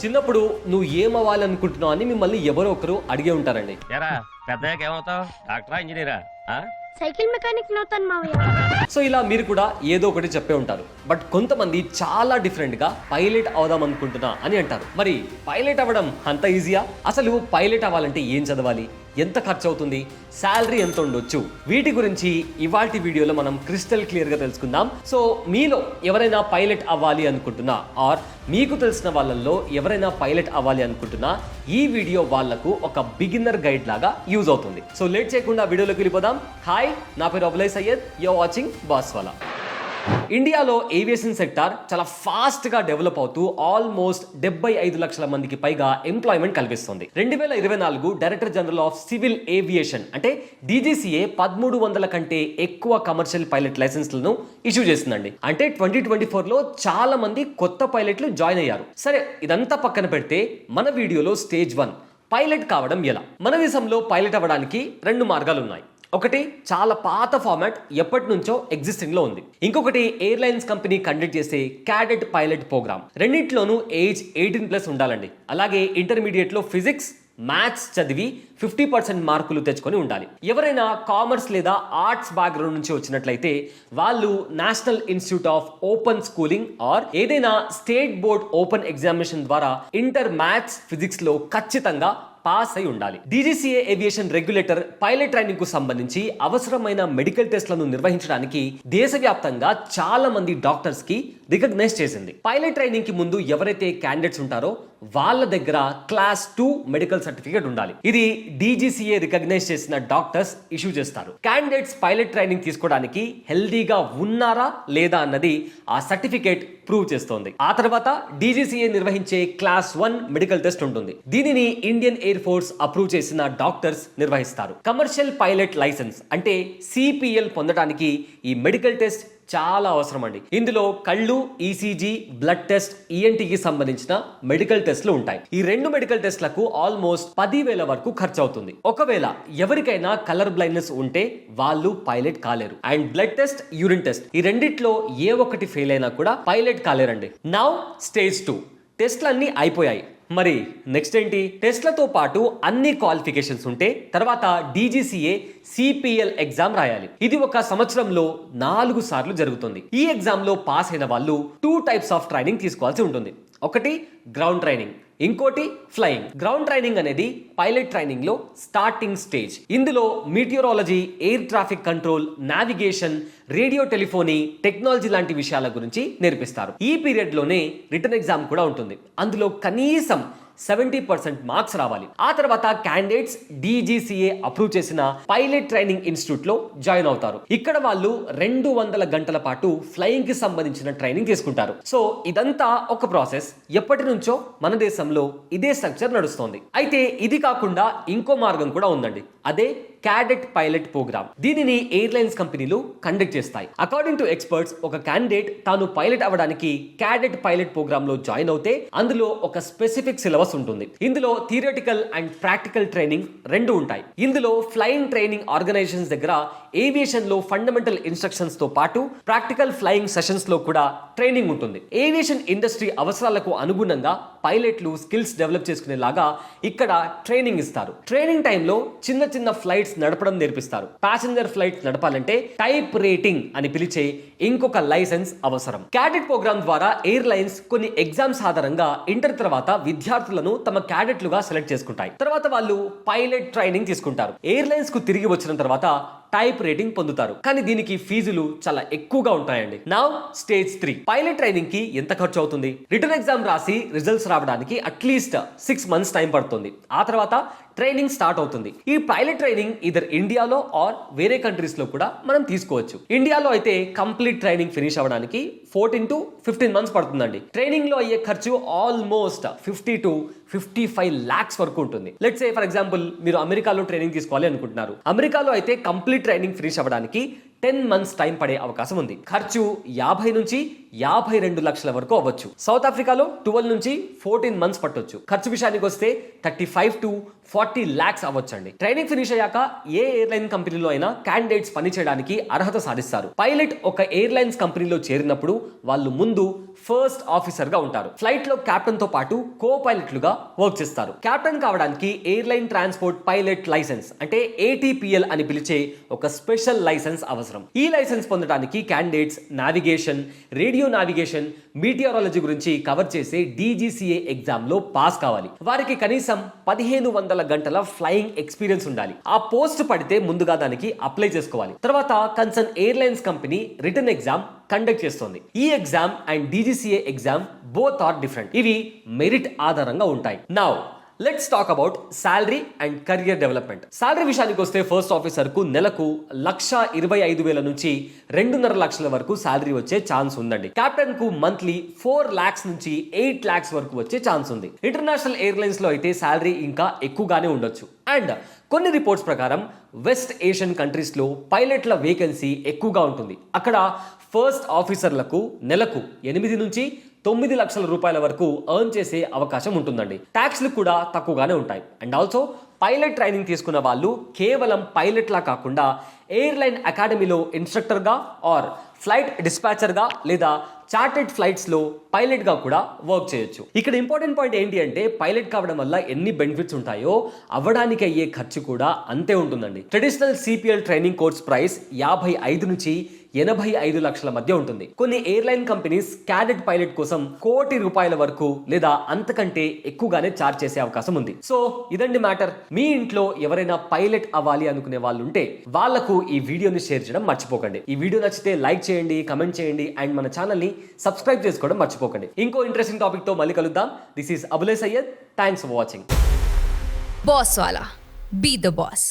చిన్నప్పుడు నువ్వు ఏమవ్వాలనుకుంటున్నావు అని మిమ్మల్ని ఎవరో ఒకరు అడిగే ఉంటారండి. ఎరా పెద్దయ్యాక ఏమవుతావు? డాక్టరా, ఇంజనీరా? సైకిల్ మెకానిక్ నవుతాను మావయ్య. సో ఇలా మీరు కూడా ఏదో ఒకటి చెప్పే ఉంటారు. బట్ కొంతమంది చాలా డిఫరెంట్ గా పైలట్ అవుదాం అనుకుంటున్నా అని అంటారు. మరి పైలట్ అవ్వడం అంత ఈజీయా? అసలు పైలట్ అవ్వాలంటే ఏం చదవాలి, ఎంత ఖర్చు అవుతుంది, శాలరీ ఎంత ఉండొచ్చు, వీటి గురించి ఇవాల్టి వీడియోలో మనం క్రిస్టల్ క్లియర్ గా తెలుసుకుందాం. సో మీలో ఎవరైనా పైలట్ అవ్వాలి అనుకుంటున్నా ఆర్ మీకు తెలిసిన వాళ్ళల్లో ఎవరైనా పైలట్ అవ్వాలి అనుకుంటున్నా ఈ వీడియో వాళ్లకు ఒక బిగినర్ గైడ్ లాగా యూజ్ అవుతుంది. సో లేట్ చేయకుండా వీడియోలోకి వెళ్ళిపోదాం. హాయ్, నా పేరు అబులై సయ్యద్, యూర్ వాచింగ్ బాస్వాలా. ఇండియాలో ఏవియేషన్ సెక్టార్ చాలా ఫాస్ట్ గా డెవలప్ అవుతూ ఆల్మోస్ట్ 75 లక్షల మందికి పైగా ఎంప్లాయ్మెంట్ కల్పిస్తుంది. 2024 director general of civil aviation అంటే DGCA 1300 కంటే ఎక్కువ కమర్షియల్ పైలట్ లైసెన్స్లను ఇష్యూ చేసిందండి. అంటే 2024 లో చాలా మంది కొత్త పైలట్లు జాయిన్ అయ్యారు. సరే, ఇదంతా పక్కన పెడితే మన వీడియోలో స్టేజ్ 1 పైలట్ కావడం ఎలా. మన దేశంలో పైలట్ అవ్వడానికి 2 మార్గాలు ఉన్నాయి. ఒకటి చాలా పాత ఫార్మాట్, ఎప్పటి నుంచో ఎగ్జిస్టింగ్ లో ఉంది. ఇంకొకటి ఎయిర్లైన్స్ కంపెనీ కండక్ట్ చేసే క్యాడెట్ పైలట్ ప్రోగ్రామ్. రెండింటిలోనూ ఏజ్ 18+ ఉండాలండి. అలాగే ఇంటర్మీడియట్ లో ఫిజిక్స్, మ్యాథ్స్ చదివి 50% మార్కులు తెచ్చుకొని ఉండాలి. ఎవరైనా కామర్స్ లేదా ఆర్ట్స్ బ్యాక్గ్రౌండ్ నుంచి వచ్చినట్లయితే వాళ్ళు national institute of open schooling or ఏదైనా స్టేట్ బోర్డ్ ఓపెన్ ఎగ్జామినేషన్ ద్వారా ఇంటర్ మ్యాథ్స్ ఫిజిక్స్ లో ఖచ్చితంగా పాస్ అయి ఉండాలి. DGCA aviation regulator pilot training కు సంబంధించి అవసరమైన మెడికల్ టెస్ట్లను నిర్వహించడానికి దేశవ్యాప్తంగా చాలా మంది డాక్టర్స్ కి రికగ్నైజ్ చేసింది. పైలట్ ట్రైనింగ్ కి ముందు ఎవరైతే క్యాండిడేట్స్ ఉంటారో వాళ్ళ దగ్గర క్లాస్ 2 మెడికల్ సర్టిఫికేట్ ఉండాలి. ఇది DGCA రికగ్నైజ్ చేసిన డాక్టర్స్ ఇష్యూ చేస్తారు. క్యాండిడేట్స్ పైలట్ ట్రైనింగ్ తీసుకోవడానికి హెల్దీగా ఉన్నారా లేదా అన్నది ఆ సర్టిఫికేట్ ప్రూవ్ చేస్తోంది. ఆ తర్వాత DGCA నిర్వహించే క్లాస్ 1 మెడికల్ టెస్ట్ ఉంటుంది. దీనిని ఇండియన్ ఎయిర్ ఫోర్స్ అప్రూవ్ చేసిన డాక్టర్స్ నిర్వహిస్తారు. కమర్షియల్ పైలట్ లైసెన్స్ అంటే CPL పొందడానికి ఈ మెడికల్ టెస్ట్ చాలా అవసరం అండి. ఇందులో కళ్ళు, ECG, బ్లడ్ టెస్ట్, ENTకి సంబంధించిన మెడికల్ టెస్ట్లు ఉంటాయి. ఈ 2 మెడికల్ టెస్ట్లకు ఆల్మోస్ట్ 10,000 వరకు ఖర్చు అవుతుంది. ఒకవేళ ఎవరికైనా కలర్ బ్లైండ్నెస్ ఉంటే వాళ్ళు పైలట్ కాలేరు. And blood test, urine test ఈ రెండిట్లో ఏ ఒక్కటి ఫెయిల్ అయినా కూడా పైలట్ కాలేరండి. నౌ స్టేజ్ 2 టెస్ట్లన్నీ అయిపోయాయి. మరి నెక్స్ట్ ఏంటి? టెస్ట్లతో పాటు అన్ని క్వాలిఫికేషన్స్ ఉంటే తర్వాత DGCA CPL ఎగ్జామ్ రాయాలి. ఇది ఒక సంవత్సరంలో 4 సార్లు జరుగుతుంది. ఈ ఎగ్జామ్ లో పాస్ అయిన వాళ్ళు 2 టైప్స్ ఆఫ్ ట్రైనింగ్ తీసుకోవాల్సి ఉంటుంది. ఒకటి గ్రౌండ్ ట్రైనింగ్, ఇంకోటి ఫ్లయింగ్. గ్రౌండ్ ట్రైనింగ్ అనేది పైలట్ ట్రైనింగ్ లో స్టార్టింగ్ స్టేజ్. ఇందులో meteorology, air traffic control, navigation, radio telephony, technology లాంటి విషయాల గురించి నేర్పిస్తారు. ఈ పీరియడ్ లోనే రిటర్న్ ఎగ్జామ్ కూడా ఉంటుంది. అందులో కనీసం 70% మార్క్స్ రావాలి. ఆ తర్వాత క్యాండిడేట్స్ DGCA అప్రూవ్ చేసిన పైలట్ ట్రైనింగ్ ఇన్స్టిట్యూట్ లో జాయిన్ అవుతారు. ఇక్కడ వాళ్ళు 200 గంటల పాటు ఫ్లయింగ్ కి సంబంధించిన ట్రైనింగ్ తీసుకుంటారు. సో ఇదంతా ఒక ప్రాసెస్. ఎప్పటి నుంచో మన దేశంలో ఇదే స్ట్రక్చర్ నడుస్తోంది. అయితే ఇది కాకుండా ఇంకో మార్గం కూడా ఉందండి. అదే క్యాడెట్ పైలట్ ప్రోగ్రామ్. దీనిని ఎయిర్లైన్స్ కంపెనీలు కండక్ట్ చేస్తాయి. అకార్డింగ్ టు ఎక్స్పర్ట్స్, ఒక క్యాండిడేట్ తాను పైలట్ అవ్వడానికి క్యాడెట్ పైలట్ ప్రోగ్రామ్ లో జాయిన్ అవుతే అందులో ఒక స్పెసిఫిక్ సిలబస్ ఉంటుంది. ఇందులో థియరిటికల్ అండ్ ప్రాక్టికల్ ట్రైనింగ్ 2 ఉంటాయి. ఇందులో ఫ్లయింగ్ ట్రైనింగ్ ఆర్గనైజేషన్స్ దగ్గర ఏవియేషన్ లో ఫండమెంటల్ ఇన్స్ట్రక్షన్స్ తో పాటు ప్రాక్టికల్ ఫ్లయింగ్ సెషన్స్ లో కూడా ట్రైనింగ్ ఉంటుంది. ఏవియేషన్ ఇండస్ట్రీ అవసరాలకు అనుగుణంగా పైలట్లు స్కిల్స్ డెవలప్ చేసుకునేలాగా ఇక్కడ ట్రైనింగ్ ఇస్తారు. ట్రైనింగ్ టైంలో చిన్న చిన్న ఫ్లైట్స్ నడపడం నేర్పిస్తారు. ప్యాసింజర్ ఫ్లైట్స్ నడపాలంటే టైప్ రేటింగ్ అని పిలిచే ఇంకొక లైసెన్స్ అవసరం. క్యాడెట్ ప్రోగ్రామ్ ద్వారా ఎయిర్లైన్స్ కొన్ని ఎగ్జామ్స్ ఆధారంగా ఇంటర్ తర్వాత విద్యార్థులను తమ క్యాడెట్లుగా సెలెక్ట్ చేసుకుంటాయి. తర్వాత వాళ్ళు పైలట్ ట్రైనింగ్ తీసుకుంటారు. ఎయిర్లైన్స్ కు తిరిగి వచ్చిన తర్వాత టైప్ రేటింగ్ పొందుతారు. కానీ దీనికి ఫీజులు చాలా ఎక్కువగా ఉంటాయండి. నౌ స్టేజ్ 3 పైలట్ ట్రైనింగ్ కి ఎంత ఖర్చు అవుతుంది? రిటర్న్ ఎగ్జామ్ రాసి రిజల్ట్స్ రావడానికి అట్లీస్ట్ 6 మంత్స్ టైం పడుతుంది. ఆ తర్వాత ట్రైనింగ్ స్టార్ట్ అవుతుంది. ఈ పైలట్ ట్రైనింగ్ ఇదర్ ఇండియాలో ఆర్ వేరే కంట్రీస్ లో కూడా మనం తీసుకోవచ్చు. ఇండియాలో అయితే కంప్లీట్ ట్రైనింగ్ ఫినిష్ అవ్వడానికి 14 to 15 మంత్స్ పడుతుందండి. ట్రైనింగ్ లో అయ్యే ఖర్చు ఆల్మోస్ట్ 50 to 55 lakhs వరకు ఉంటుంది. లెట్స్ సే ఫర్ ఎగ్జాంపుల్ మీరు అమెరికాలో ట్రైనింగ్ తీసుకోవాలి అనుకుంటున్నారు. అమెరికాలో అయితే కంప్లీట్ ట్రైనింగ్ ఫినిష్ అవ్వడానికి 10 months టైం పడే అవకాశం ఉంది. ఖర్చు 50 నుంచి 52 లక్షల వరకు అవ్వచ్చు. సౌత్ ఆఫ్రికాలో 12 నుంచి 14 months పట్టొచ్చు. ఖర్చు విషయానికి వస్తే 35 to 40 lakhs అవ్వచ్చండి. ట్రైనింగ్ ఫినిష్ అయ్యాక ఏ ఎయిర్లైన్ కంపెనీలో అయినా క్యాండిడేట్స్ పని చేయడానికి అర్హత సాధిస్తారు. పైలట్ ఒక ఎయిర్లైన్స్ కంపెనీలో చేరినప్పుడు వాళ్ళు ముందు ఫస్ట్ ఆఫీసర్ గా ఉంటారు. ఫ్లైట్ లో కెప్టెన్ తో పాటు కో పైలట్లుగా వర్క్ చేస్తారు. కెప్టెన్ కావడానికి ఎయిర్లైన్ ట్రాన్స్పోర్ట్ పైలట్ లైసెన్స్ అంటే ATPL అని పిలిచే ఒక స్పెషల్ లైసెన్స్ అవసరం. ఈ లైసెన్స్ పొందడానికి క్యాండిడేట్స్ నావిగేషన్, రేడియో నావిగేషన్, మీటియారాలజీ గురించి కవర్ చేసే DGCA ఎగ్జామ్ లో పాస్ కావాలి. వారికి కనీసం 1500 గంటల ఫ్లయింగ్ ఎక్స్పీరియన్స్ ఉండాలి. ఆ పోస్ట్ పడితే ముందుగా దానికి అప్లై చేసుకోవాలి. తర్వాత concern airlines company written exam conduct చేస్తుంది. ఈ exam and DGCA exam both are different. ఇవి మెరిట్ ఆధారంగా ఉంటాయి. Now let's talk about salary and career development. Salary విషయానికి వస్తే ఫస్ట్ ఆఫీసర్ కు నెలకు 1,25,000 నుంచి 2.5 లక్షల వరకు శాలరీ వచ్చే ఛాన్స్ ఉందండి. కెప్టెన్ కు మంత్లీ 4 lakhs నుంచి 8 lakhs వరకు వచ్చే ఛాన్స్ ఉంది. ఇంటర్నేషనల్ ఎయిర్లైన్స్ లో అయితే శాలరీ ఇంకా ఎక్కువగానే ఉండొచ్చు. అండ్ కొన్ని రిపోర్ట్స్ ప్రకారం వెస్ట్ ఏషియన్ కంట్రీస్ లో పైలట్ల వేకెన్సీ ఎక్కువగా ఉంటుంది. అక్కడ ఫస్ట్ ఆఫీసర్లకు నెలకు 8 నుంచి 9 లక్షల రూపాయల వరకు ఎర్న్ చేసే అవకాశం ఉంటుందండి. ట్యాక్స్లు కూడా తక్కువగానే ఉంటాయి. అండ్ ఆల్సో పైలట్ ట్రైనింగ్ తీసుకున్న వాళ్ళు కేవలం పైలట్లా కాకుండా ఎయిర్లైన్ అకాడమీలో ఇన్స్ట్రక్టర్గా ఆర్ ఫ్లైట్ డిస్పాచర్గా లేదా చార్టెడ్ ఫ్లైట్స్ లో పైలట్ గా కూడా వర్క్ చేయొచ్చు. ఇక్కడ ఇంపార్టెంట్ పాయింట్ ఏంటి అంటే పైలట్ కావడం వల్ల ఎన్ని బెనిఫిట్స్ ఉంటాయో అవ్వడానికి అయ్యే ఖర్చు కూడా అంతే ఉంటుందండి. Traditional CPL training course price 55 నుంచి 85 లక్షల మధ్య ఉంటుంది. కొన్ని ఎయిర్లైన్ కంపెనీస్ క్యాడెట్ పైలట్ కోసం ₹1 కోటి వరకు లేదా అంతకంటే ఎక్కువగానే చార్జ్ చేసే అవకాశం ఉంది. సో ఇదండి మ్యాటర్. మీ ఇంట్లో ఎవరైనా పైలట్ అవ్వాలి అనుకునే వాళ్ళు ఉంటే వాళ్లకు ఈ వీడియోని షేర్ చేయడం మర్చిపోకండి. ఈ వీడియో నచ్చితే లైక్ చేయండి, కమెంట్ చేయండి అండ్ మన ఛానల్ ని సబ్స్క్రైబ్ చేసుకోవడం మర్చిపోకండి. ఇంకో ఇంట్రెస్టింగ్ టాపిక్ తో మళ్ళీ కలుద్దాం. This is Abule Syed. Thanks for watching. Boss Wala. Be the boss.